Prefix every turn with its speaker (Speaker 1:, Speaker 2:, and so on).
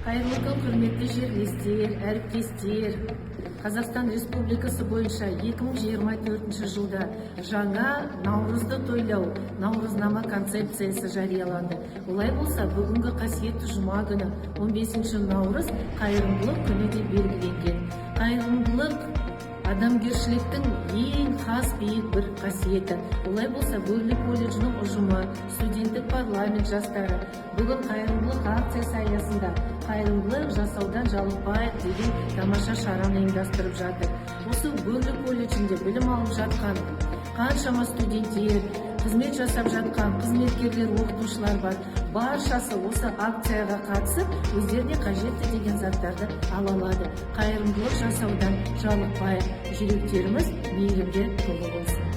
Speaker 1: Қайырлы күн, құрметті жерлестер, әріптестер. Қазақстан Республикасы бойынша 2024 жылда жаңа Наурызды тойлау, Наурызнама концепциясы жарияланды. Олай болса, бүгінгі қасиетті жұма күні 15 Наурыз қайырымдылық күні деп белгіленген. Қайырымдылық адамгершіліктің ең хас биік бір қасиеті. Олай болса, Бөрлі колледжінің ұжымы, студенттік парламент жастары бүгін қайырымдылық акциясы аясында қайырымдылық жасаудан жалықпайық деген тамаша шараны ұйымдастырып жатыр. Осы Бөрлі колледжінде білім алып жатқан қаншама студенттер, қызмет жасап жатқан қызметкерлер, оқытушылар бар. Баршасы осы акцияға қатысып, өздеріне қажетті деген заттарды ала алады. Қайырымдылық жасаудан жалықпайық, жүректеріміз мейірімге толы болсын.